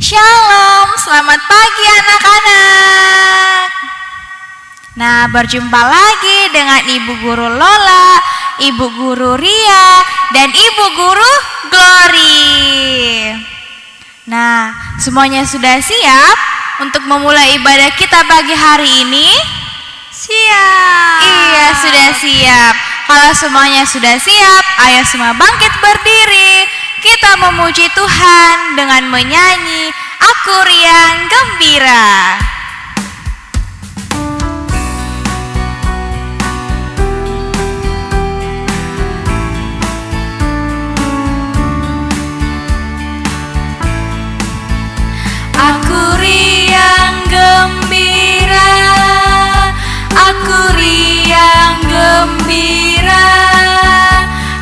Shalom, selamat pagi anak-anak. Nah, berjumpa lagi dengan Ibu Guru Lola, Ibu Guru Ria, dan Ibu Guru Glory. Nah, semuanya sudah siap untuk memulai ibadah kita pagi hari ini? Siap. Iya, sudah siap. Kalau semuanya sudah siap, ayo semua bangkit berdiri. Kita memuji Tuhan dengan menyanyi Aku Riang Gembira. Aku riang gembira, aku riang gembira,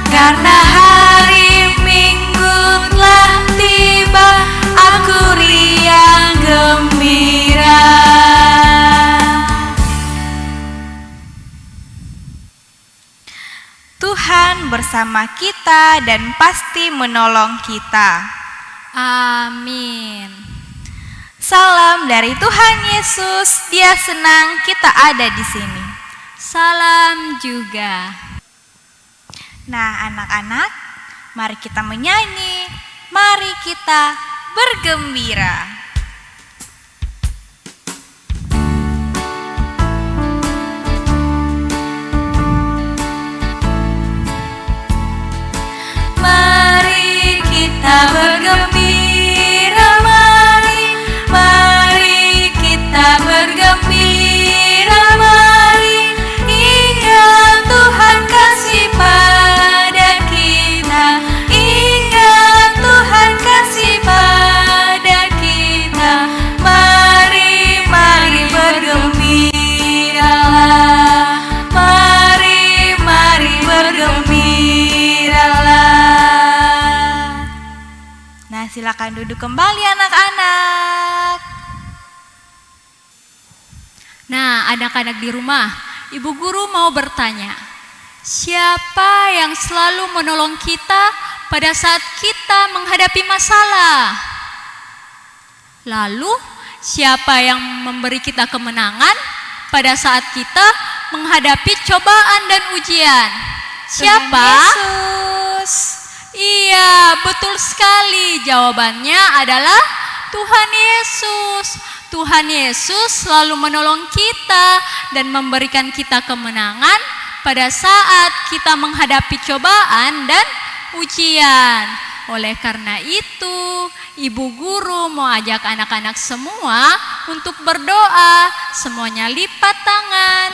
karena hari Minggu telah tiba. Aku riang gembira. Tuhan bersama kita dan pasti menolong kita. Amin. Salam dari Tuhan Yesus, Dia senang kita ada di sini. Salam juga. Nah, anak-anak, mari kita menyanyi, mari kita bergembira. Mari kita bergembira, mari kita bergembira, mari ingat Tuhan kasih pada kita, ingat Tuhan kasih pada kita. Mari bergembiralah, mari bergembiralah. Nah, silakan duduk kembali anak-anak. Nah, anak-anak di rumah, Ibu Guru mau bertanya, siapa yang selalu menolong kita pada saat kita menghadapi masalah? Lalu, siapa yang memberi kita kemenangan pada saat kita menghadapi cobaan dan ujian? Siapa? Tuhan Yesus. Iya, betul sekali. Jawabannya adalah Tuhan Yesus. Tuhan Yesus selalu menolong kita dan memberikan kita kemenangan pada saat kita menghadapi cobaan dan ujian. Oleh karena itu, Ibu Guru mau ajak anak-anak semua untuk berdoa. Semuanya lipat tangan,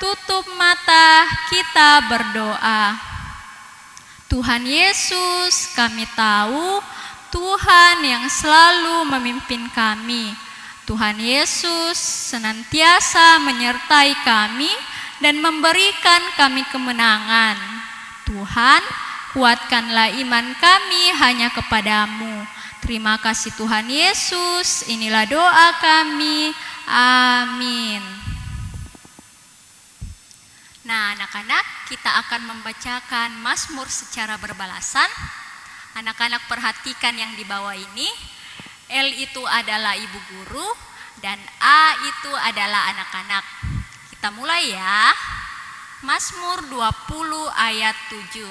tutup mata, kita berdoa. Tuhan Yesus, kami tahu Tuhan yang selalu memimpin kami. Tuhan Yesus senantiasa menyertai kami dan memberikan kami kemenangan. Tuhan, kuatkanlah iman kami hanya kepadamu. Terima kasih Tuhan Yesus, inilah doa kami. Amin. Nah, anak-anak, kita akan membacakan Mazmur secara berbalasan. Anak-anak perhatikan yang di bawah ini. L itu adalah Ibu Guru dan A itu adalah anak-anak. Kita mulai ya. Mazmur 20 ayat 7.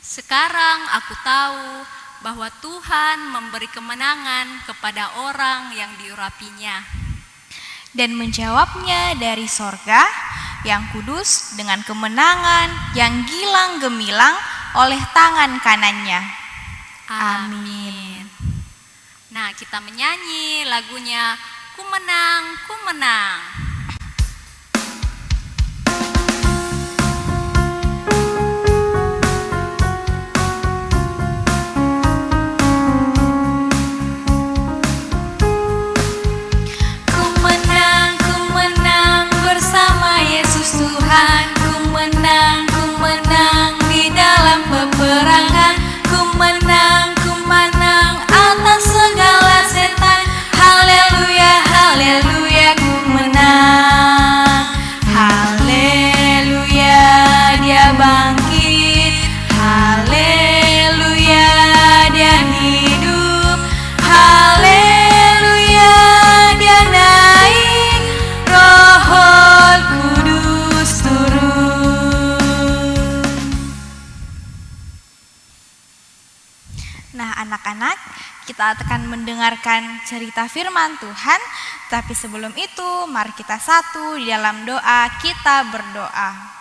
Sekarang aku tahu bahwa Tuhan memberi kemenangan kepada orang yang diurapinya Dan menjawabnya dari sorga yang kudus dengan kemenangan yang gilang gemilang oleh tangan kanannya. Amin. Nah, kita menyanyi lagunya Ku Menang, Ku Menang. Ku menang bersama Yesus Tuhan. Ku menang di dalam peperangan. Ku menang atas segala setan. Haleluya, haleluya, ku menang. Nah, anak-anak, kita akan mendengarkan cerita firman Tuhan. Tapi sebelum itu, mari kita satu di dalam doa. Kita berdoa.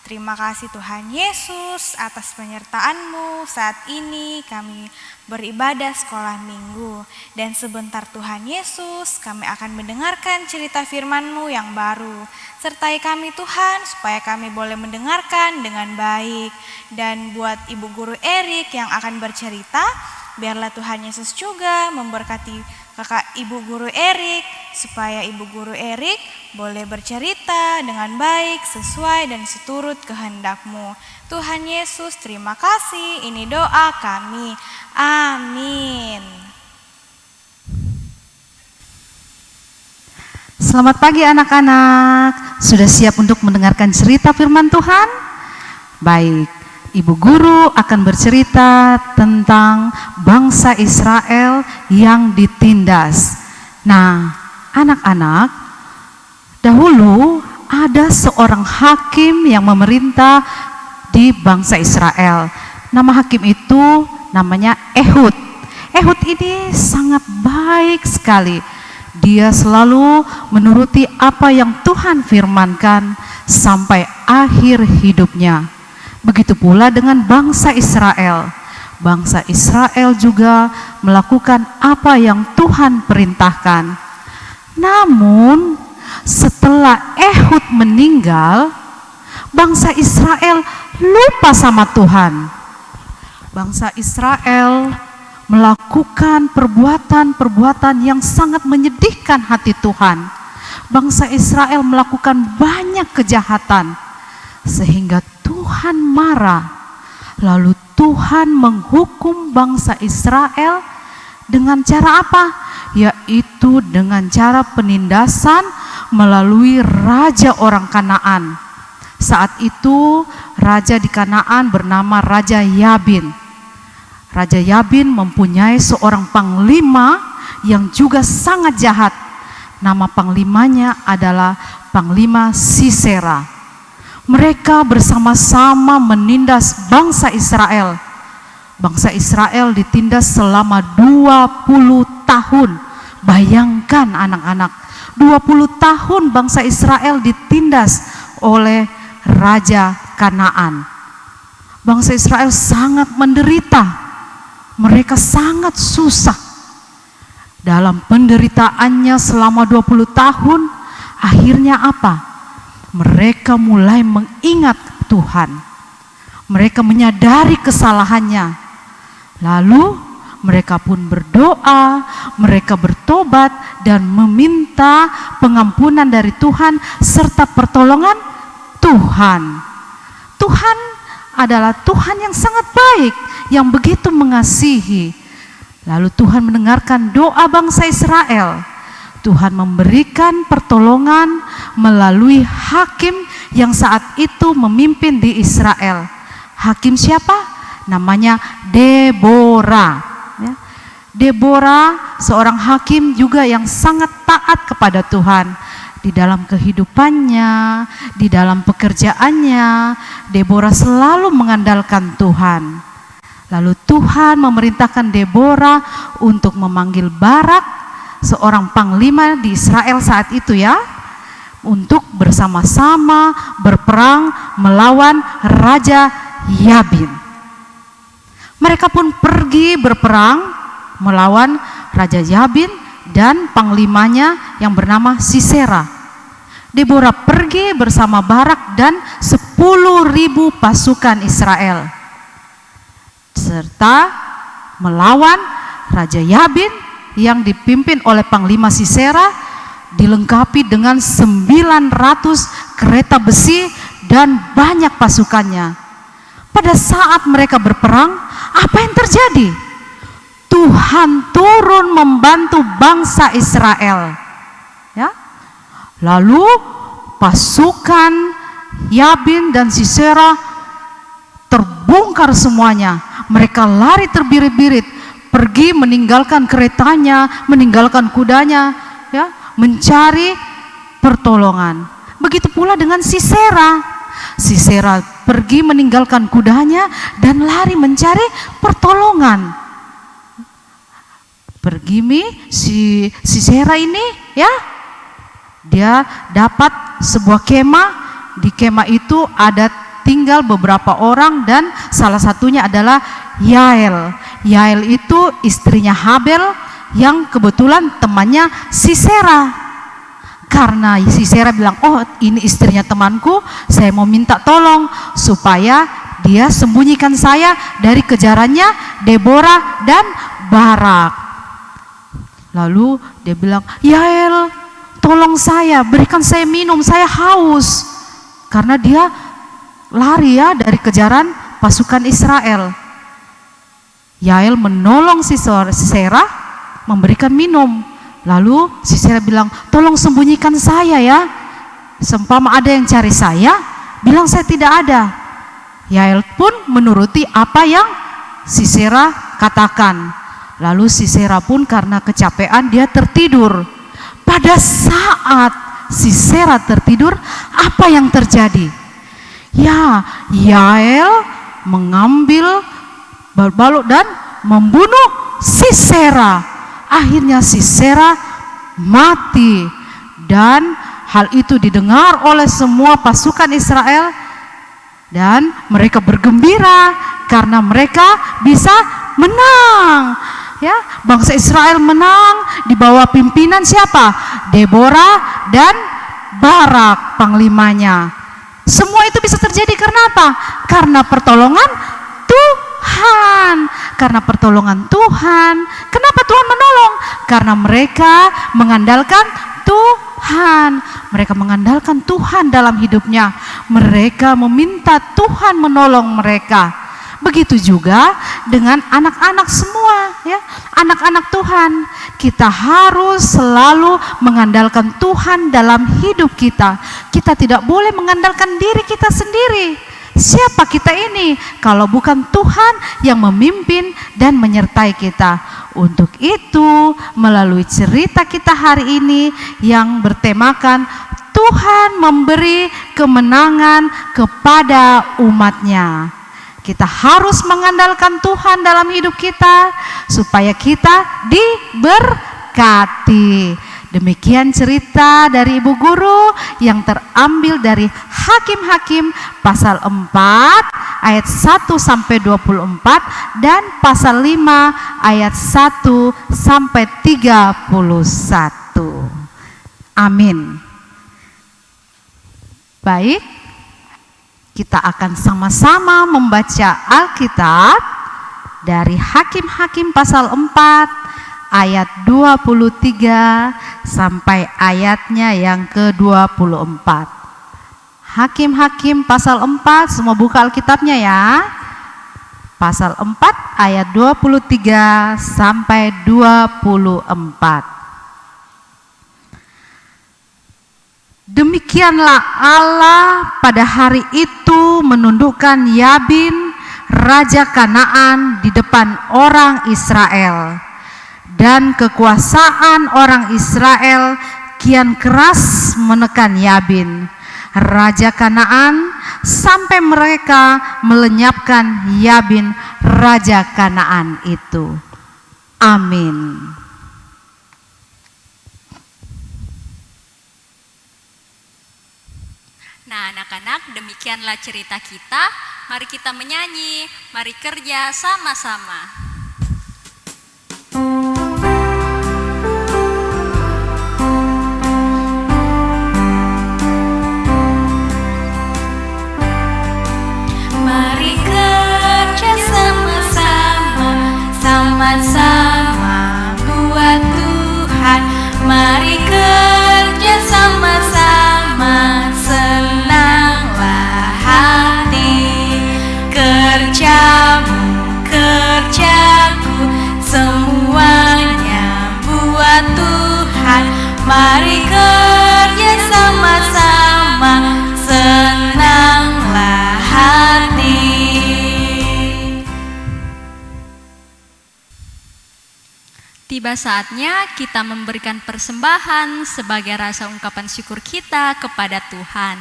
Terima kasih Tuhan Yesus atas penyertaan-Mu. Saat ini kami beribadah sekolah minggu. Dan sebentar Tuhan Yesus, kami akan mendengarkan cerita firman-Mu yang baru. Sertai kami Tuhan, supaya kami boleh mendengarkan dengan baik. Dan buat Ibu Guru Erik yang akan bercerita, biarlah Tuhan Yesus juga memberkati Kakak Ibu Guru Erik, supaya Ibu Guru Erik boleh bercerita dengan baik, sesuai dan seturut kehendak-Mu. Tuhan Yesus, terima kasih. Ini doa kami. Amin. Selamat pagi anak-anak. Sudah siap untuk mendengarkan cerita firman Tuhan? Baik, Ibu Guru akan bercerita tentang bangsa Israel yang ditindas. Nah, anak-anak, dahulu ada seorang hakim yang memerintah di bangsa Israel. Nama hakim itu namanya Ehud. Ehud ini sangat baik sekali. Dia selalu menuruti apa yang Tuhan firmankan sampai akhir hidupnya. Begitu pula dengan bangsa Israel. Bangsa Israel juga melakukan apa yang Tuhan perintahkan. Namun setelah Ehud meninggal, bangsa Israel lupa sama Tuhan. Bangsa Israel melakukan perbuatan-perbuatan yang sangat menyedihkan hati Tuhan. Bangsa Israel melakukan banyak kejahatan sehingga Tuhan marah. Lalu Tuhan menghukum bangsa Israel dengan cara apa? Yaitu dengan cara penindasan melalui raja orang Kanaan. Saat itu raja di Kanaan bernama Raja Yabin. Raja Yabin mempunyai seorang panglima yang juga sangat jahat. Nama panglimanya adalah Panglima Sisera. Mereka bersama-sama menindas bangsa Israel. Bangsa Israel ditindas selama 20 tahun. Bayangkan anak-anak, 20 tahun bangsa Israel ditindas oleh Raja Kanaan. Bangsa Israel sangat menderita. Mereka sangat susah. Dalam penderitaannya selama 20 tahun, akhirnya apa? Mereka mulai mengingat Tuhan. Mereka menyadari kesalahannya. Lalu mereka pun berdoa, mereka bertobat dan meminta pengampunan dari Tuhan serta pertolongan Tuhan. Tuhan adalah Tuhan yang sangat baik, yang begitu mengasihi. Lalu Tuhan mendengarkan doa bangsa Israel. Tuhan memberikan pertolongan melalui hakim yang saat itu memimpin di Israel. Hakim siapa? Namanya Deborah. Ya. Deborah seorang hakim juga yang sangat taat kepada Tuhan. Di dalam kehidupannya, di dalam pekerjaannya, Deborah selalu mengandalkan Tuhan. Lalu Tuhan memerintahkan Deborah untuk memanggil Barak, seorang panglima di Israel saat itu ya, untuk bersama-sama berperang melawan Raja Yabin. Mereka pun pergi berperang melawan Raja Yabin dan panglimanya yang bernama Sisera. Deborah pergi bersama Barak dan 10.000 pasukan Israel serta melawan Raja Yabin yang dipimpin oleh Panglima Sisera, dilengkapi dengan 900 kereta besi dan banyak pasukannya. Pada saat mereka berperang, apa yang terjadi? Tuhan turun membantu bangsa Israel. Ya. Lalu pasukan Yabin dan Sisera terbongkar semuanya. Mereka lari terbirit-birit, pergi meninggalkan keretanya, meninggalkan kudanya, ya, mencari pertolongan. Begitu pula dengan Sisera. Sisera pergi meninggalkan kudanya dan lari mencari pertolongan. Pergimi si Sisera ini ya, dia dapat sebuah kemah. Di kemah itu ada tinggal beberapa orang dan salah satunya adalah Yael. Yael itu istrinya Habel yang kebetulan temannya Sisera. Karena Sisera bilang, oh ini istrinya temanku, saya mau minta tolong supaya dia sembunyikan saya dari kejarannya Deborah dan Barak. Lalu dia bilang, Yael tolong saya, berikan saya minum, saya haus. Karena dia lari ya dari kejaran pasukan Israel. Yael menolong Sisera, memberikan minum. Lalu Sisera bilang, tolong sembunyikan saya ya. Seumpama ada yang cari saya, bilang saya tidak ada. Yael pun menuruti apa yang Sisera katakan. Lalu Sisera pun karena kecapean dia tertidur. Pada saat Sisera tertidur, apa yang terjadi? Ya, Yael mengambil balok dan membunuh Sisera. Akhirnya Sisera mati, dan hal itu didengar oleh semua pasukan Israel dan mereka bergembira karena mereka bisa menang. Ya, bangsa Israel menang di bawah pimpinan siapa? Deborah dan Barak panglimanya. Semua itu bisa terjadi karena apa? Karena pertolongan Tuhan. Karena pertolongan Tuhan. Kenapa Tuhan menolong? Karena mereka mengandalkan Tuhan. Mereka mengandalkan Tuhan dalam hidupnya. Mereka meminta Tuhan menolong mereka. Begitu juga dengan anak-anak semua ya, anak-anak Tuhan. Kita harus selalu mengandalkan Tuhan dalam hidup kita. Kita tidak boleh mengandalkan diri kita sendiri. Siapa kita ini kalau bukan Tuhan yang memimpin dan menyertai kita? Untuk itu, melalui cerita kita hari ini yang bertemakan Tuhan memberi kemenangan kepada umatnya. Kita harus mengandalkan Tuhan dalam hidup kita supaya kita diberkati. Demikian cerita dari Ibu Guru yang terambil dari Hakim-Hakim pasal 4 ayat 1 sampai 24 dan pasal 5 ayat 1 sampai 31. Amin. Baik, kita akan sama-sama membaca Alkitab dari Hakim-Hakim pasal 4 ayat 23 sampai ayatnya yang ke-24. Hakim-Hakim pasal 4, semua buka Alkitabnya ya. Pasal 4 ayat 23 sampai 24. Demikianlah Allah pada hari itu menundukkan Yabin, raja Kanaan di depan orang Israel. Dan kekuasaan orang Israel kian keras menekan Yabin, raja Kanaan, sampai mereka melenyapkan Yabin, raja Kanaan itu. Amin. Nah, anak-anak, demikianlah cerita kita. Mari kita menyanyi, mari kerja sama-sama. Mari kerja sama-sama, sama-sama buat Tuhan. Mari kerja sama-sama, senanglah hati. Kerjamu, kerjaku, semuanya buat Tuhan. Mari kerja sama-sama, senanglah hati. Tiba saatnya kita memberikan persembahan sebagai rasa ungkapan syukur kita kepada Tuhan.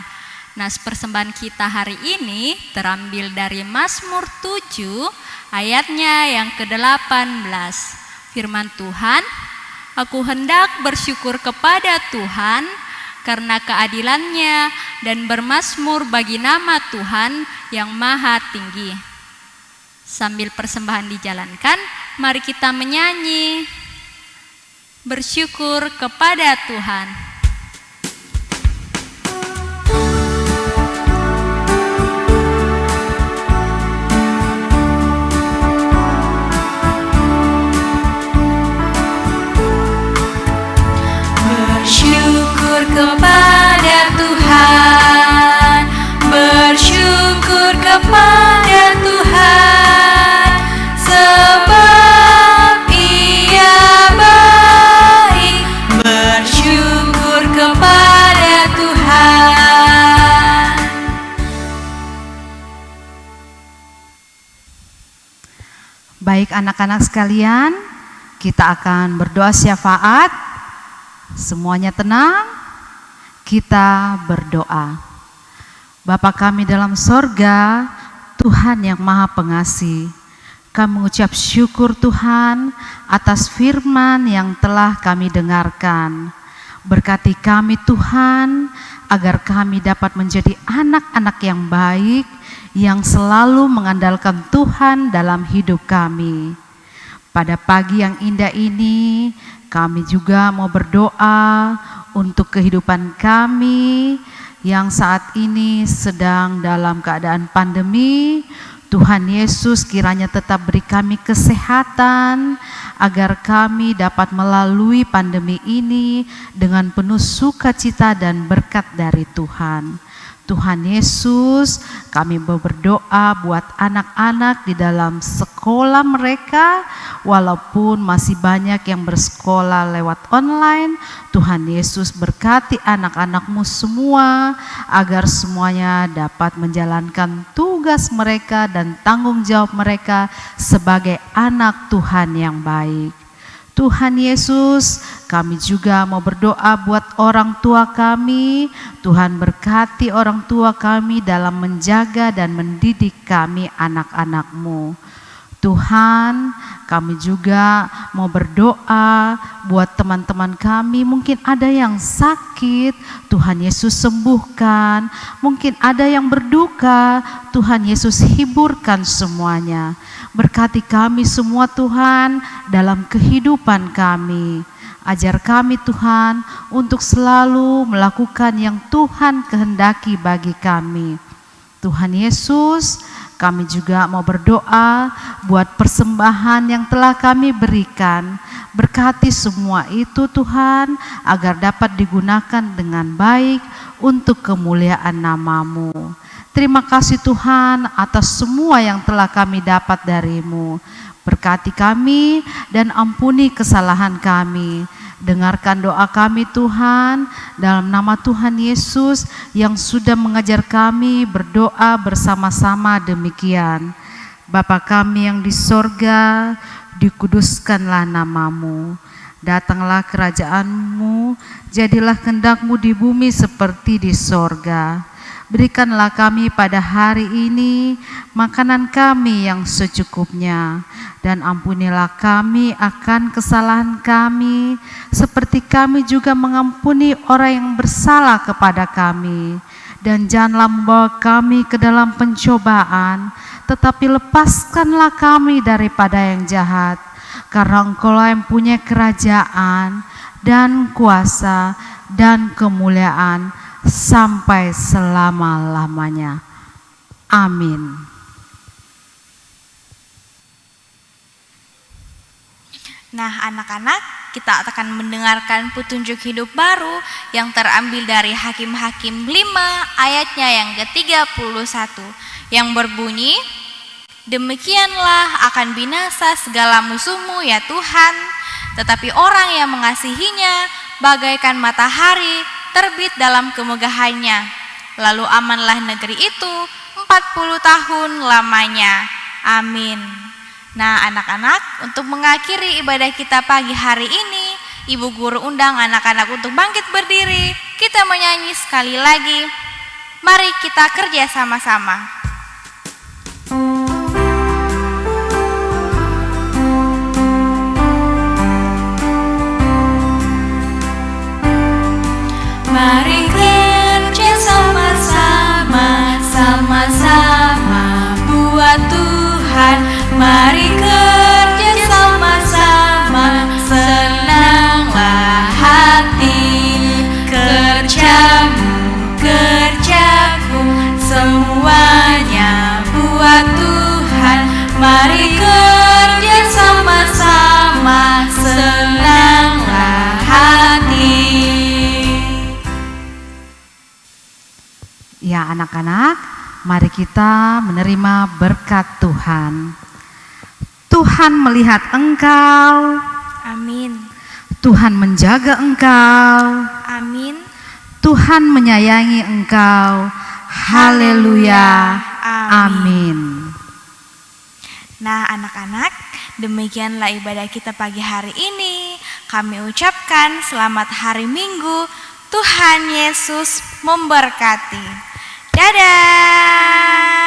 Nah, persembahan kita hari ini terambil dari Mazmur 7 ayatnya yang ke-18. Firman Tuhan, aku hendak bersyukur kepada Tuhan karena keadilan-Nya dan bermazmur bagi nama Tuhan yang maha tinggi. Sambil persembahan dijalankan, mari kita menyanyi bersyukur kepada Tuhan. Bersyukur kepada Tuhan, bersyukur kepada Tuhan, sebab Ia baik. Bersyukur kepada Tuhan. Baik anak-anak sekalian, kita akan berdoa syafaat. Semuanya tenang, kita berdoa. Bapa kami dalam sorga, Tuhan yang maha pengasih, kami mengucap syukur Tuhan atas firman yang telah kami dengarkan. Berkati kami Tuhan, agar kami dapat menjadi anak-anak yang baik, yang selalu mengandalkan Tuhan dalam hidup kami. Pada pagi yang indah ini, kami juga mau berdoa untuk kehidupan kami yang saat ini sedang dalam keadaan pandemi. Tuhan Yesus kiranya tetap beri kami kesehatan, agar kami dapat melalui pandemi ini dengan penuh sukacita dan berkat dari Tuhan. Tuhan Yesus, kami berdoa buat anak-anak di dalam sekolah mereka, walaupun masih banyak yang bersekolah lewat online. Tuhan Yesus berkati anak-anak-Mu semua, agar semuanya dapat menjalankan tugas mereka dan tanggung jawab mereka sebagai anak Tuhan yang baik. Tuhan Yesus, kami juga mau berdoa buat orang tua kami. Tuhan berkati orang tua kami dalam menjaga dan mendidik kami anak-anak-Mu. Tuhan, kami juga mau berdoa buat teman-teman kami, mungkin ada yang sakit, Tuhan Yesus sembuhkan. Mungkin ada yang berduka, Tuhan Yesus hiburkan semuanya. Berkati kami semua Tuhan dalam kehidupan kami. Ajar kami Tuhan untuk selalu melakukan yang Tuhan kehendaki bagi kami. Tuhan Yesus, kami juga mau berdoa buat persembahan yang telah kami berikan. Berkati semua itu Tuhan, agar dapat digunakan dengan baik untuk kemuliaan nama-Mu. Terima kasih Tuhan atas semua yang telah kami dapat dari-Mu. Berkati kami dan ampuni kesalahan kami. Dengarkan doa kami Tuhan, dalam nama Tuhan Yesus yang sudah mengajar kami berdoa bersama-sama demikian. Bapa kami yang di sorga, dikuduskanlah nama-Mu. Datanglah kerajaan-Mu, jadilah kehendak-Mu di bumi seperti di sorga. Berikanlah kami pada hari ini makanan kami yang secukupnya, dan ampunilah kami akan kesalahan kami, seperti kami juga mengampuni orang yang bersalah kepada kami. Dan janganlah membawa kami ke dalam pencobaan, tetapi lepaskanlah kami daripada yang jahat. Karena Engkau-lah yang punya kerajaan dan kuasa dan kemuliaan sampai selama-lamanya. Amin. Nah anak-anak, kita akan mendengarkan petunjuk hidup baru yang terambil dari Hakim-Hakim 5 ayatnya yang ke-31 yang berbunyi, demikianlah akan binasa segala musuhmu ya Tuhan, tetapi orang yang mengasihinya bagaikan matahari terbit dalam kemegahannya. Lalu amanlah negeri itu 40 tahun lamanya. Amin. Nah anak-anak, untuk mengakhiri ibadah kita pagi hari ini, Ibu Guru undang anak-anak untuk bangkit berdiri. Kita menyanyi sekali lagi. Mari kita kerja sama-sama. Tuhan, mari kerja sama-sama, senanglah hati. Kerjamu, kerjaku, semuanya buat Tuhan. Mari kerja sama-sama, senanglah hati. Ya anak-anak, mari kita menerima berkat Tuhan. Tuhan melihat engkau, Amin. Tuhan menjaga engkau, Amin. Tuhan menyayangi engkau. Haleluya. Amin. Nah anak-anak, demikianlah ibadah kita pagi hari ini. Kami ucapkan selamat hari Minggu. Tuhan Yesus memberkati. Dadah.